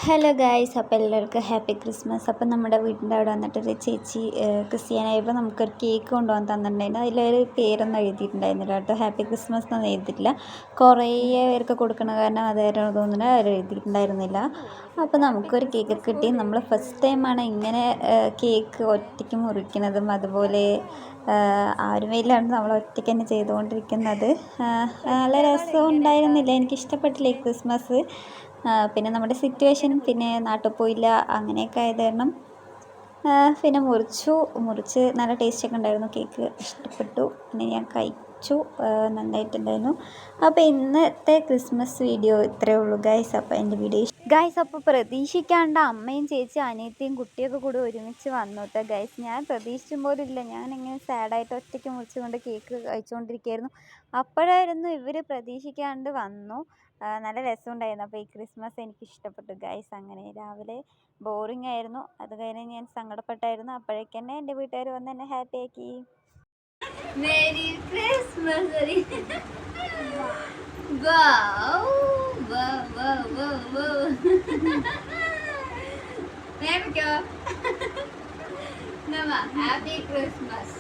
Hello guys, അപ്പോൾ എല്ലാവർക്കും happy Christmas. അപ്പം നമ്മുടെ വീടിൻ്റെ അവിടെ വന്നിട്ടൊരു ചേച്ചി ക്രിസ്ത്യാനായപ്പോൾ നമുക്കൊരു കേക്ക് കൊണ്ടുപോകാൻ തന്നിട്ടുണ്ടായിരുന്നു. അതിലൊരു പേരൊന്നും എഴുതിയിട്ടുണ്ടായിരുന്നില്ല കേട്ടോ. ഹാപ്പി ക്രിസ്മസ് എന്നൊന്നും എഴുതിയിട്ടില്ല. കുറേ പേർക്ക് കൊടുക്കണ കാരണം അതായിരുന്നു തോന്നുന്നത്, അവർ എഴുതിയിട്ടുണ്ടായിരുന്നില്ല. അപ്പോൾ നമുക്കൊരു കേക്ക് കിട്ടി. നമ്മൾ ഫസ്റ്റ് ടൈമാണ് ഇങ്ങനെ കേക്ക് ഒറ്റയ്ക്ക് മുറിക്കുന്നതും അതുപോലെ ആരുമില്ലാണ്ട് നമ്മൾ ഒറ്റയ്ക്ക് തന്നെ ചെയ്തുകൊണ്ടിരിക്കുന്നത്. നല്ല രസം ഉണ്ടായിരുന്നില്ല, എനിക്കിഷ്ടപ്പെട്ടില്ല ഈ ക്രിസ്മസ്. പിന്നെ നമ്മുടെ സിറ്റുവേഷൻ, പിന്നെ നാട്ടിൽ പോയില്ല, അങ്ങനെയൊക്കെ ആയത് കാരണം പിന്നെ മുറിച്ച് നല്ല ടേസ്റ്റൊക്കെ ഉണ്ടായിരുന്നു. കേക്ക് ഇഷ്ടപ്പെട്ടു, പിന്നെ ഞാൻ കഴിച്ചു, നന്നായിട്ടുണ്ടായിരുന്നു. അപ്പോൾ ഇന്നത്തെ ക്രിസ്മസ് വീഡിയോ ഇത്രയേ ഉള്ളൂ ഗൈസ്. അപ്പോൾ എൻ്റെ വീഡിയോ ഗൈസ്, അപ്പോൾ പ്രതീക്ഷിക്കാണ്ട് അമ്മയും ചേച്ചിയും അനിയത്തിയും കുട്ടിയൊക്കെ കൂടി ഒരുമിച്ച് വന്നു കേട്ടോ ഗൈസ്. ഞാൻ പ്രതീക്ഷിച്ചും പോലും ഇല്ല. ഞാനിങ്ങനെ സാഡായിട്ട് ഒറ്റയ്ക്ക് മുറിച്ചുകൊണ്ട് കേക്ക് കഴിച്ചുകൊണ്ടിരിക്കുകയായിരുന്നു. അപ്പോഴായിരുന്നു ഇവർ പ്രതീക്ഷിക്കാണ്ട് വന്നു. നല്ല രസമുണ്ടായിരുന്നു. അപ്പോൾ ഈ ക്രിസ്മസ് എനിക്ക് ഇഷ്ടപ്പെട്ടു ഗൈസ്. അങ്ങനെ രാവിലെ ബോറിംഗ് ആയിരുന്നു, അത് കഴിഞ്ഞ് ഞാൻ സങ്കടപ്പെട്ടായിരുന്നു. അപ്പോഴേക്ക് തന്നെ എൻ്റെ വീട്ടുകാർ വന്ന് എന്നെ ഹാപ്പി ആക്കി. Merry Christmas. Happy Christmas.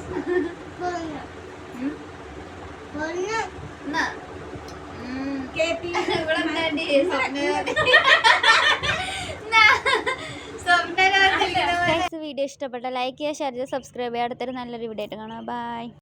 Video ഇഷ്ടപ്പെട്ട ലൈക്ക് ചെയ്യുക, ഷെയർ ചെയ്യുക, സബ്സ്ക്രൈബ് ചെയ്യുക. അടുത്തൊരു നല്ലൊരു വീഡിയോ ആയിട്ട് കാണാം. ബൈ.